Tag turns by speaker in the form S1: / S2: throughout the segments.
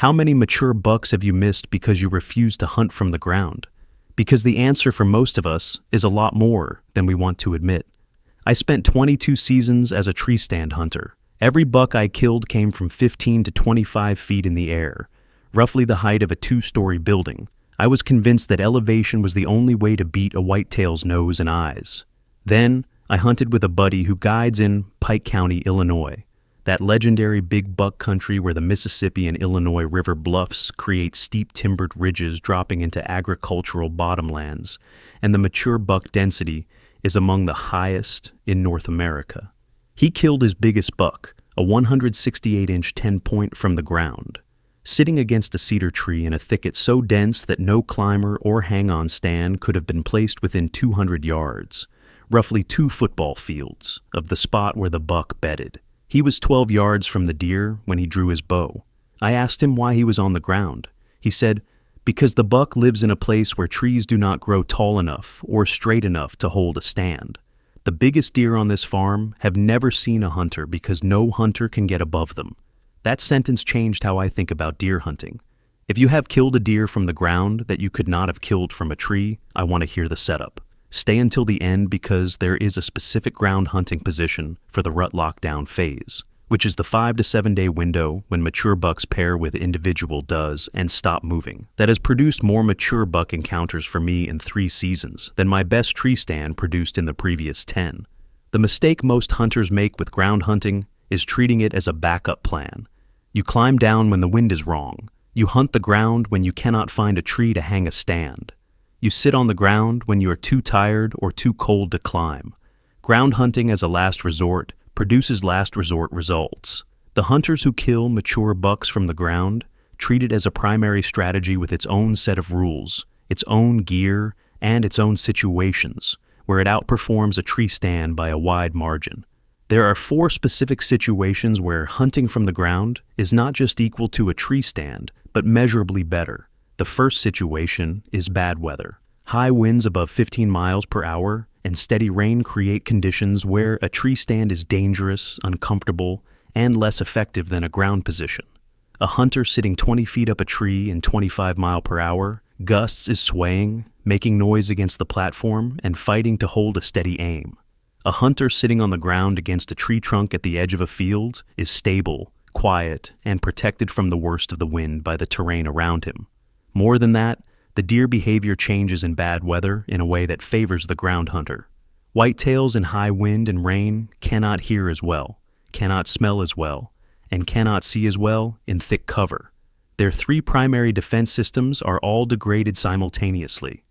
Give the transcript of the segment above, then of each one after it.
S1: How many mature bucks have you missed because you refuse to hunt from the ground? Because the answer for most of us is a lot more than we want to admit. I spent 22 seasons as a tree stand hunter. Every buck I killed came from 15 to 25 feet in the air, roughly the height of a 2-story building. I was convinced that elevation was the only way to beat a whitetail's nose and eyes. Then, I hunted with a buddy who guides in Pike County, Illinois, that legendary big buck country where the Mississippi and Illinois River bluffs create steep timbered ridges dropping into agricultural bottomlands, and the mature buck density is among the highest in North America. He killed his biggest buck, a 168-inch 10-point from the ground, sitting against a cedar tree in a thicket so dense that no climber or hang-on stand could have been placed within 200 yards, roughly 2 football fields, of the spot where the buck bedded. He was 12 yards from the deer when he drew his bow. I asked him why he was on the ground. He said, "Because the buck lives in a place where trees do not grow tall enough or straight enough to hold a stand. The biggest deer on this farm have never seen a hunter because no hunter can get above them." That sentence changed how I think about deer hunting. If you have killed a deer from the ground that you could not have killed from a tree, I want to hear the setup. Stay until the end because there is a specific ground hunting position for the rut lockdown phase, which is the 5 to 7 day window when mature bucks pair with individual does and stop moving. That has produced more mature buck encounters for me in 3 seasons than my best tree stand produced in the previous 10. The mistake most hunters make with ground hunting is treating it as a backup plan. You climb down when the wind is wrong. You hunt the ground when you cannot find a tree to hang a stand. You sit on the ground when you are too tired or too cold to climb. Ground hunting as a last resort produces last resort results. The hunters who kill mature bucks from the ground treat it as a primary strategy with its own set of rules, its own gear, and its own situations, where it outperforms a tree stand by a wide margin. There are 4 specific situations where hunting from the ground is not just equal to a tree stand, but measurably better. The first situation is bad weather. High winds above 15 miles per hour and steady rain create conditions where a tree stand is dangerous, uncomfortable, and less effective than a ground position. A hunter sitting 20 feet up a tree in 25 mile per hour, gusts is swaying, making noise against the platform, and fighting to hold a steady aim. A hunter sitting on the ground against a tree trunk at the edge of a field is stable, quiet, and protected from the worst of the wind by the terrain around him. More than that, the deer behavior changes in bad weather in a way that favors the ground hunter. Whitetails in high wind and rain cannot hear as well, cannot smell as well, and cannot see as well in thick cover. Their 3 primary defense systems are all degraded simultaneously.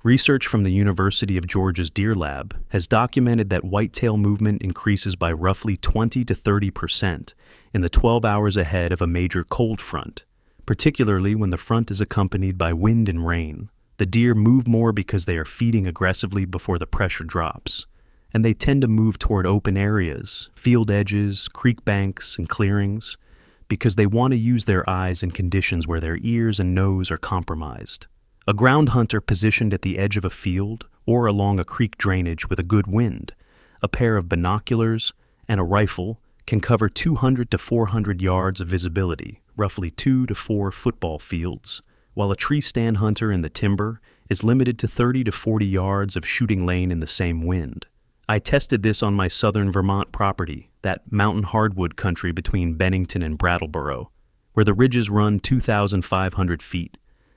S1: Research from the University of Georgia's Deer Lab has documented that whitetail movement increases by roughly 20 to 30% in the 12 hours ahead of a major cold front. Particularly when the front is accompanied by wind and rain. The deer move more because they are feeding aggressively before the pressure drops, and they tend to move toward open areas, field edges, creek banks, and clearings, because they want to use their eyes in conditions where their ears and nose are compromised. A ground hunter positioned at the edge of a field or along a creek drainage with a good wind, a pair of binoculars, and a rifle can cover 200 to 400 yards of visibility, roughly 2 to 4 football fields, while a tree stand hunter in the timber is limited to 30 to 40 yards of shooting lane in the same wind. I tested this on my southern Vermont property, that mountain hardwood country between Bennington and Brattleboro, where the ridges run 2,500 feet,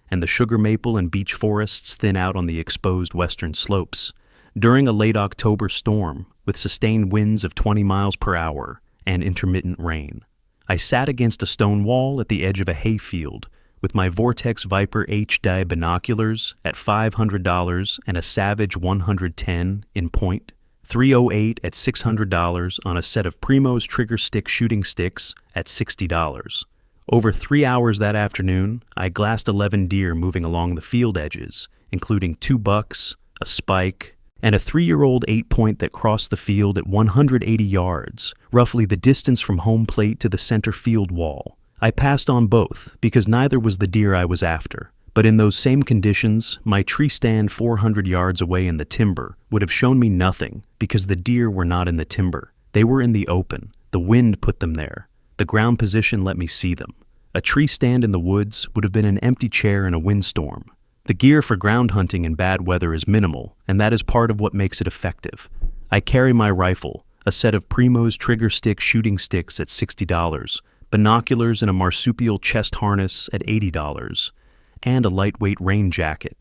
S1: and the sugar maple and beech forests thin out on the exposed western slopes. During a late October storm, with sustained winds of 20 miles per hour and intermittent rain, I sat against a stone wall at the edge of a hayfield with my Vortex Viper H-dye binoculars at $500 and a Savage 110 in point, $308 at $600 on a set of Primo's trigger stick shooting sticks at $60. Over 3 hours that afternoon, I glassed 11 deer moving along the field edges, including 2 bucks, a spike, and a 3-year-old 8-point that crossed the field at 180 yards, roughly the distance from home plate to the center field wall. I passed on both because neither was the deer I was after, but in those same conditions, my tree stand 400 yards away in the timber would have shown me nothing because the deer were not in the timber. They were in the open. The wind put them there. The ground position let me see them. A tree stand in the woods would have been an empty chair in a windstorm. The gear for ground hunting in bad weather is minimal, and that is part of what makes it effective. I carry my rifle, a set of Primo's trigger stick shooting sticks at $60, binoculars and a marsupial chest harness at $80, and a lightweight rain jacket.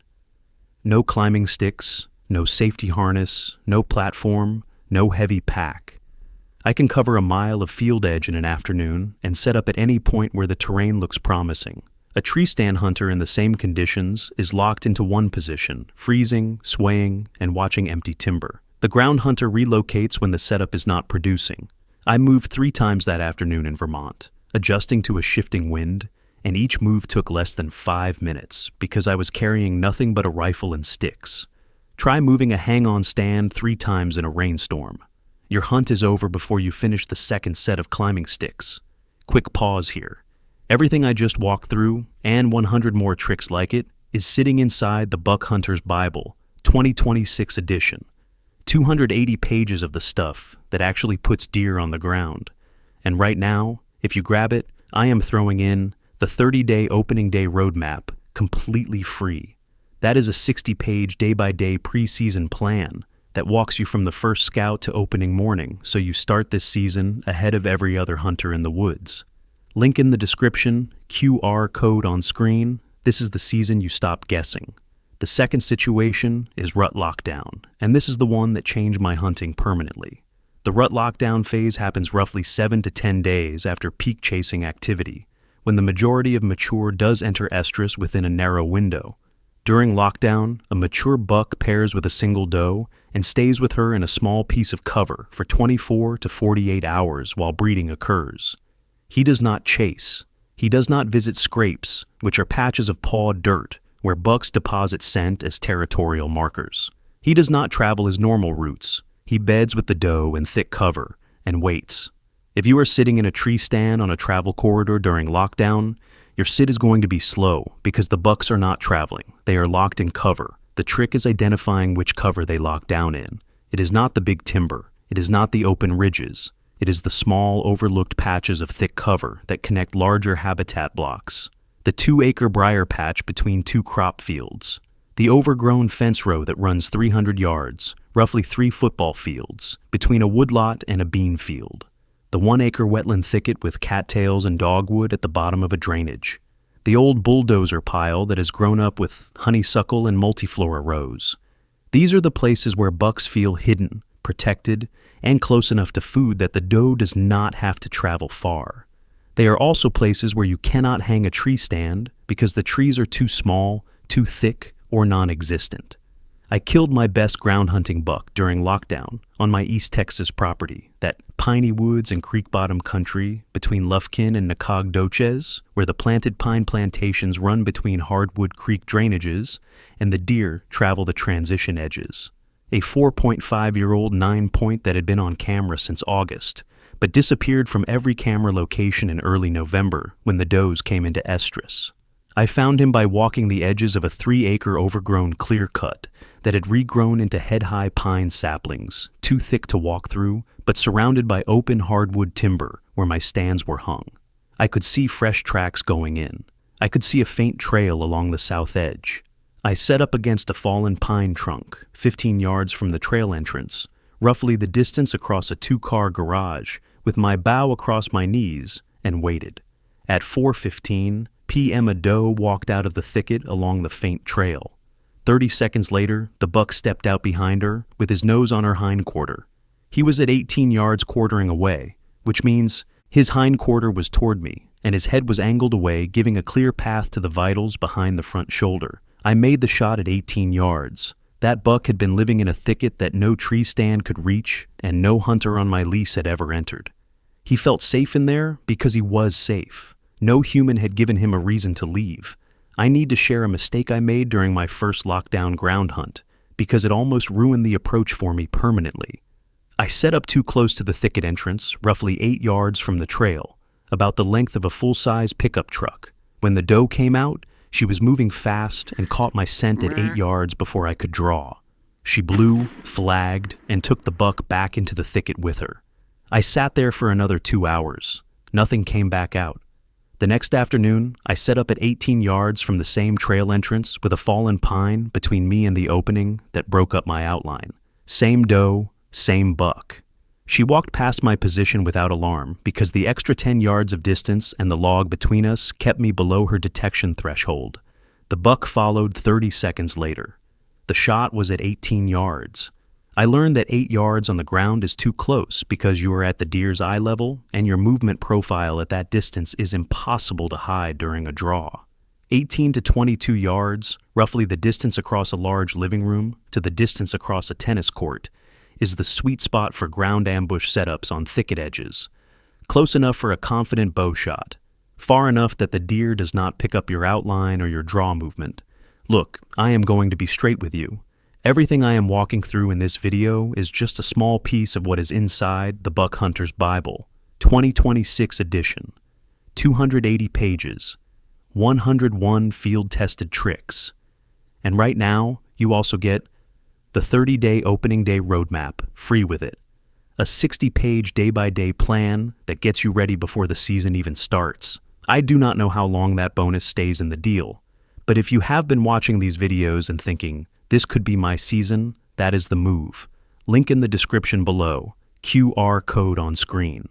S1: No climbing sticks, no safety harness, no platform, no heavy pack. I can cover a mile of field edge in an afternoon and set up at any point where the terrain looks promising. A tree stand hunter in the same conditions is locked into one position, freezing, swaying, and watching empty timber. The ground hunter relocates when the setup is not producing. I moved 3 times that afternoon in Vermont, adjusting to a shifting wind, and each move took less than 5 minutes because I was carrying nothing but a rifle and sticks. Try moving a hang-on stand 3 times in a rainstorm. Your hunt is over before you finish the second set of climbing sticks. Quick pause here. Everything I just walked through, and 100 more tricks like it, is sitting inside the Buck Hunter's Bible, 2026 edition. 280 pages of the stuff that actually puts deer on the ground. And right now, if you grab it, I am throwing in the 30-day opening day roadmap, completely free. That is a 60-page day-by-day preseason plan that walks you from the first scout to opening morning, so you start this season ahead of every other hunter in the woods. Link in the description, QR code on screen. This is the season you stop guessing. The second situation is rut lockdown, and this is the one that changed my hunting permanently. The rut lockdown phase happens roughly 7 to 10 days after peak chasing activity, when the majority of mature does enter estrus within a narrow window. During lockdown, a mature buck pairs with a single doe and stays with her in a small piece of cover for 24 to 48 hours while breeding occurs. He does not chase. He does not visit scrapes, which are patches of pawed dirt where bucks deposit scent as territorial markers. He does not travel his normal routes. He beds with the doe in thick cover and waits. If you are sitting in a tree stand on a travel corridor during lockdown, your sit is going to be slow because the bucks are not traveling. They are locked in cover. The trick is identifying which cover they lock down in. It is not the big timber. It is not the open ridges. It is the small, overlooked patches of thick cover that connect larger habitat blocks. The 2-acre briar patch between 2 crop fields. The overgrown fence row that runs 300 yards, roughly 3 football fields, between a woodlot and a bean field. The 1-acre wetland thicket with cattails and dogwood at the bottom of a drainage. The old bulldozer pile that has grown up with honeysuckle and multiflora rows. These are the places where bucks feel hidden, protected, and close enough to food that the doe does not have to travel far. They are also places where you cannot hang a tree stand because the trees are too small, too thick, or non-existent. I killed my best ground hunting buck during lockdown on my East Texas property, that piney woods and creek bottom country between Lufkin and Nacogdoches, where the planted pine plantations run between hardwood creek drainages and the deer travel the transition edges. A 4.5-year-old 9-point that had been on camera since August, but disappeared from every camera location in early November when the does came into estrus. I found him by walking the edges of a 3-acre overgrown clear cut that had regrown into head-high pine saplings, too thick to walk through, but surrounded by open hardwood timber where my stands were hung. I could see fresh tracks going in. I could see a faint trail along the south edge. I set up against a fallen pine trunk, 15 yards from the trail entrance, roughly the distance across a 2-car garage, with my bow across my knees, and waited. At 4:15 p.m. a doe walked out of the thicket along the faint trail. 30 seconds later, the buck stepped out behind her with his nose on her hindquarter. He was at 18 yards quartering away, which means his hindquarter was toward me, and his head was angled away, giving a clear path to the vitals behind the front shoulder. I made the shot at 18 yards. That buck had been living in a thicket that no tree stand could reach and no hunter on my lease had ever entered. He felt safe in there because he was safe. No human had given him a reason to leave. I need to share a mistake I made during my first lockdown ground hunt because it almost ruined the approach for me permanently. I set up too close to the thicket entrance, roughly 8 yards from the trail, about the length of a full-size pickup truck. When the doe came out, she was moving fast and caught my scent at 8 yards before I could draw. She blew, flagged, and took the buck back into the thicket with her. I sat there for another 2 hours. Nothing came back out. The next afternoon, I set up at 18 yards from the same trail entrance with a fallen pine between me and the opening that broke up my outline. Same doe, same buck. She walked past my position without alarm because the extra 10 yards of distance and the log between us kept me below her detection threshold. The buck followed 30 seconds later. The shot was at 18 yards. I learned that 8 yards on the ground is too close because you are at the deer's eye level and your movement profile at that distance is impossible to hide during a draw. 18 to 22 yards, roughly the distance across a large living room to the distance across a tennis court, is the sweet spot for ground ambush setups on thicket edges. Close enough for a confident bow shot. Far enough that the deer does not pick up your outline or your draw movement. Look, I am going to be straight with you. Everything I am walking through in this video is just a small piece of what is inside the Buck Hunter's Bible, 2026 edition, 280 pages, 101 field-tested tricks. And right now, you also get the 30-day opening day roadmap, free with it, a 60-page day-by-day plan that gets you ready before the season even starts. I do not know how long that bonus stays in the deal, but if you have been watching these videos and thinking, this could be my season, that is the move. Link in the description below, QR code on screen.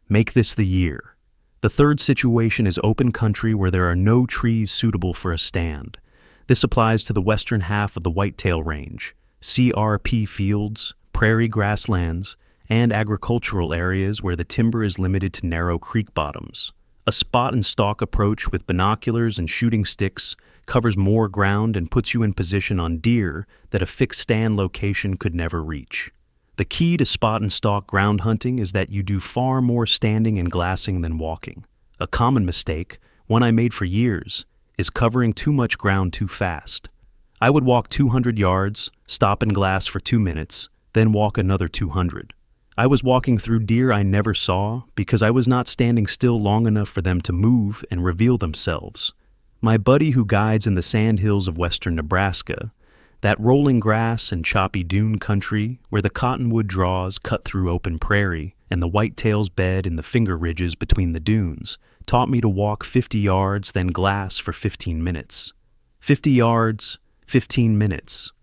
S1: Make this the year. The third situation is open country where there are no trees suitable for a stand. This applies to the western half of the Whitetail Range, CRP fields, prairie grasslands, and agricultural areas where the timber is limited to narrow creek bottoms. A spot and stalk approach with binoculars and shooting sticks covers more ground and puts you in position on deer that a fixed stand location could never reach. The key to spot and stalk ground hunting is that you do far more standing and glassing than walking. A common mistake, one I made for years, is covering too much ground too fast. I would walk 200 yards, stop and glass for 2 minutes, then walk another 200. I was walking through deer I never saw because I was not standing still long enough for them to move and reveal themselves. My buddy who guides in the sandhills of western Nebraska, that rolling grass and choppy dune country where the cottonwood draws cut through open prairie and the whitetails bed in the finger ridges between the dunes, taught me to walk 50 yards, then glass for 15 minutes. 50 yards, 15 minutes.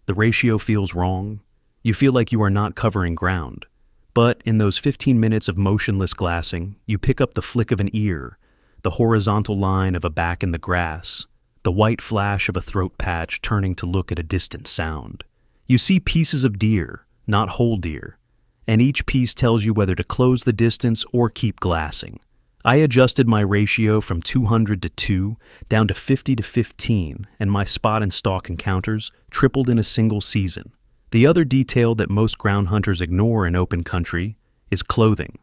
S1: The ratio feels wrong. You feel like you are not covering ground. But in those 15 minutes of motionless glassing, you pick up the flick of an ear, the horizontal line of a back in the grass, the white flash of a throat patch turning to look at a distant sound. You see pieces of deer, not whole deer, and each piece tells you whether to close the distance or keep glassing. I adjusted my ratio from 200 to 2 down to 50 to 15, and my spot and stalk encounters tripled in a single season. The other detail that most ground hunters ignore in open country is clothing.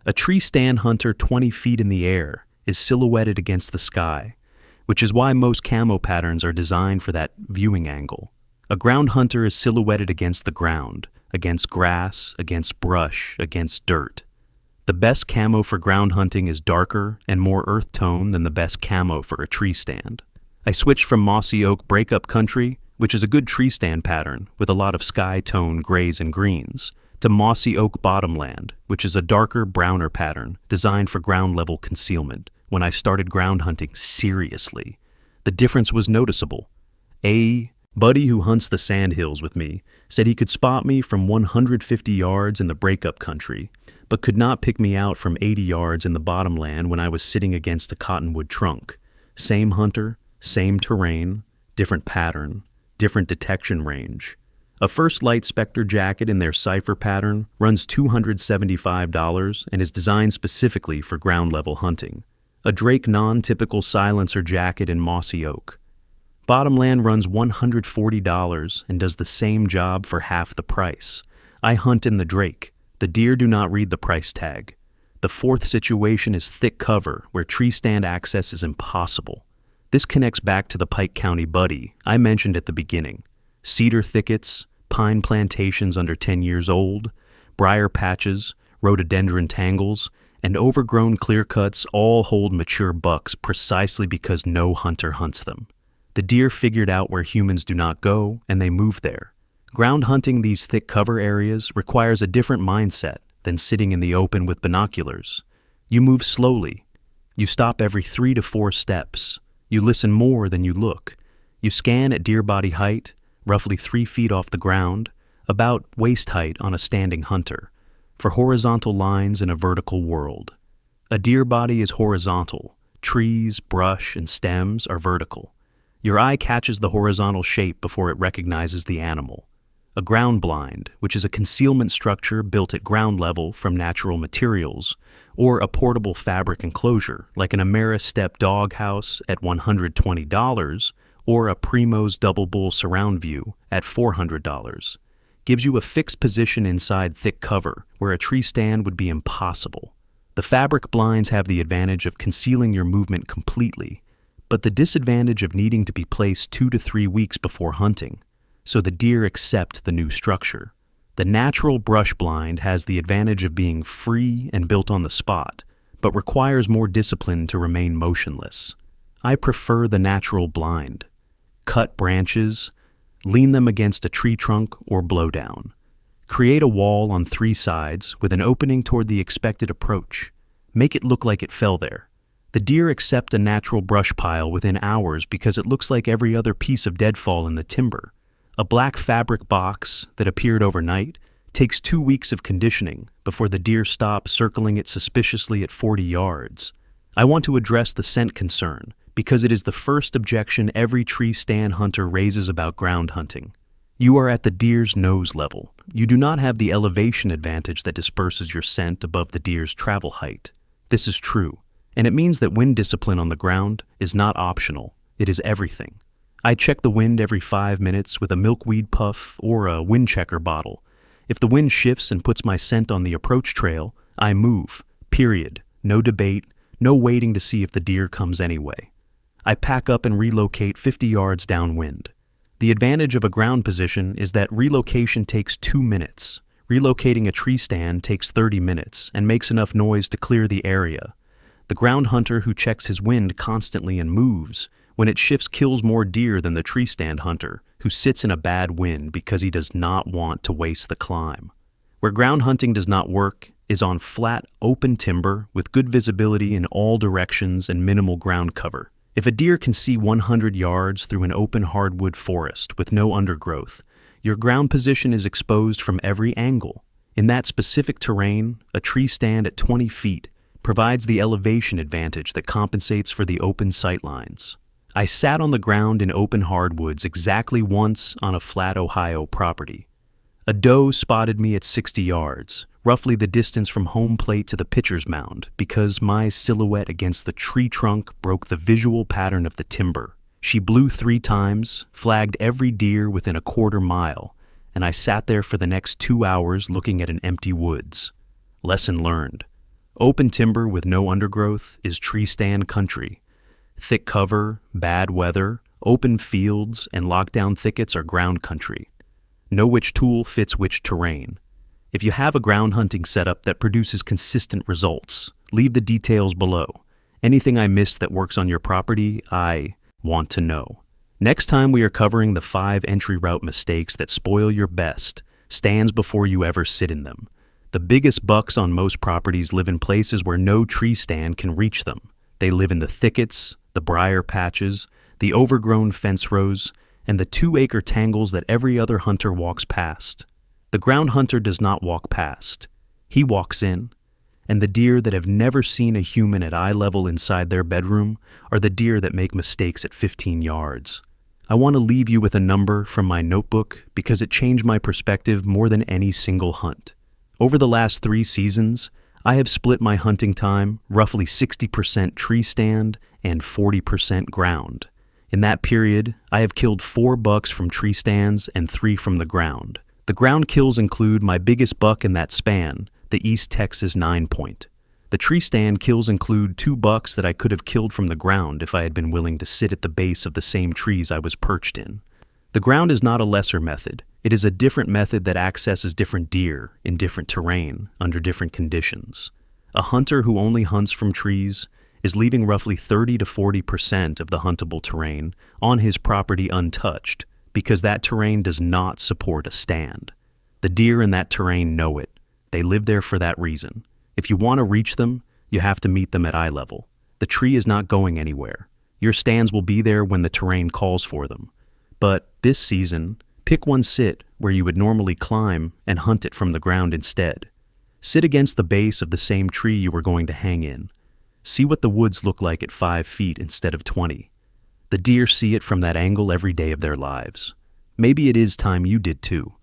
S1: A tree stand hunter 20 feet in the air is silhouetted against the sky, which is why most camo patterns are designed for that viewing angle. A ground hunter is silhouetted against the ground, against grass, against brush, against dirt. The best camo for ground hunting is darker and more earth tone than the best camo for a tree stand. I switched from mossy oak breakup country, which is a good tree stand pattern with a lot of sky tone grays and greens, to mossy oak bottomland, which is a darker, browner pattern designed for ground level concealment. When I started ground hunting seriously, the difference was noticeable. A buddy who hunts the sandhills with me said he could spot me from 150 yards in the breakup country, but could not pick me out from 80 yards in the bottomland when I was sitting against a cottonwood trunk. Same hunter, same terrain, different pattern, different detection range. A First Light Spectre jacket in their cipher pattern runs $275 and is designed specifically for ground-level hunting. A Drake non-typical silencer jacket in mossy oak. Bottomland runs $140 and does the same job for half the price. I hunt in the Drake. The deer do not read the price tag. The fourth situation is thick cover, where tree stand access is impossible. This connects back to the Pike County buddy I mentioned at the beginning. Cedar thickets, pine plantations under 10 years old, briar patches, rhododendron tangles, and overgrown clear-cuts all hold mature bucks precisely because no hunter hunts them. The deer figured out where humans do not go, and they move there. Ground hunting these thick cover areas requires a different mindset than sitting in the open with binoculars. You move slowly, You stop every 3 to 4 steps. You listen more than you look. You scan at deer body height, roughly 3 feet off the ground, about waist height on a standing hunter, for horizontal lines in a vertical world. A deer body is horizontal. Trees, brush, and stems are vertical. Your eye catches the horizontal shape before it recognizes the animal. A ground blind, which is a concealment structure built at ground level from natural materials, or a portable fabric enclosure like an Ameristep doghouse at $120 or a Primo's Double Bull surround view at $400, gives you a fixed position inside thick cover where a tree stand would be impossible. The fabric blinds have the advantage of concealing your movement completely, but the disadvantage of needing to be placed 2 to 3 weeks before hunting, so the deer accept the new structure. The natural brush blind has the advantage of being free and built on the spot, but requires more discipline to remain motionless. I prefer the natural blind. Cut branches, lean them against a tree trunk or blow down. Create a wall on 3 sides with an opening toward the expected approach. Make it look like it fell there. The deer accept a natural brush pile within hours because it looks like every other piece of deadfall in the timber. A black fabric box that appeared overnight takes 2 weeks of conditioning before the deer stop circling it suspiciously at 40 yards. I want to address the scent concern because it is the first objection every tree stand hunter raises about ground hunting. You are at the deer's nose level. You do not have the elevation advantage that disperses your scent above the deer's travel height. This is true, and it means that wind discipline on the ground is not optional. It is everything. I check the wind every 5 minutes with a milkweed puff or a wind checker bottle. If the wind shifts and puts my scent on the approach trail, I move, period. No debate, no waiting to see if the deer comes anyway. I pack up and relocate 50 yards downwind. The advantage of a ground position is that relocation takes 2 minutes. Relocating a tree stand takes 30 minutes and makes enough noise to clear the area. The ground hunter who checks his wind constantly and moves, when it shifts, kills more deer than the tree stand hunter who sits in a bad wind because he does not want to waste the climb. Where ground hunting does not work is on flat, open timber with good visibility in all directions and minimal ground cover. If a deer can see 100 yards through an open hardwood forest with no undergrowth, your ground position is exposed from every angle. In that specific terrain, a tree stand at 20 feet provides the elevation advantage that compensates for the open sightlines. I sat on the ground in open hardwoods exactly once on a flat Ohio property. A doe spotted me at 60 yards, roughly the distance from home plate to the pitcher's mound, because my silhouette against the tree trunk broke the visual pattern of the timber. She blew 3 times, flagged every deer within a quarter mile, and I sat there for the next 2 hours looking at an empty woods. Lesson learned. Open timber with no undergrowth is tree stand country. Thick cover, bad weather, open fields, and lockdown thickets are ground country. Know which tool fits which terrain. If you have a ground hunting setup that produces consistent results, leave the details below. Anything I missed that works on your property, I want to know. Next time we are covering the 5 entry route mistakes that spoil your best, stands before you ever sit in them. The biggest bucks on most properties live in places where no tree stand can reach them. They live in the thickets, the briar patches, the overgrown fence rows, and the 2-acre tangles that every other hunter walks past. The ground hunter does not walk past. He walks in, and the deer that have never seen a human at eye level inside their bedroom are the deer that make mistakes at 15 yards. I want to leave you with a number from my notebook because it changed my perspective more than any single hunt. Over the last 3 seasons, I have split my hunting time roughly 60% tree stand and 40% ground. In that period, I have killed 4 bucks from tree stands and 3 from the ground. The ground kills include my biggest buck in that span, the East Texas 9-point. The tree stand kills include 2 bucks that I could have killed from the ground if I had been willing to sit at the base of the same trees I was perched in. The ground is not a lesser method. It is a different method that accesses different deer in different terrain under different conditions. A hunter who only hunts from trees is leaving roughly 30 to 40% of the huntable terrain on his property untouched because that terrain does not support a stand. The deer in that terrain know it. They live there for that reason. If you want to reach them, you have to meet them at eye level. The tree is not going anywhere. Your stands will be there when the terrain calls for them. But this season, pick one sit where you would normally climb and hunt it from the ground instead. Sit against the base of the same tree you were going to hang in. See what the woods look like at 5 feet instead of 20. The deer see it from that angle every day of their lives. Maybe it is time you did too.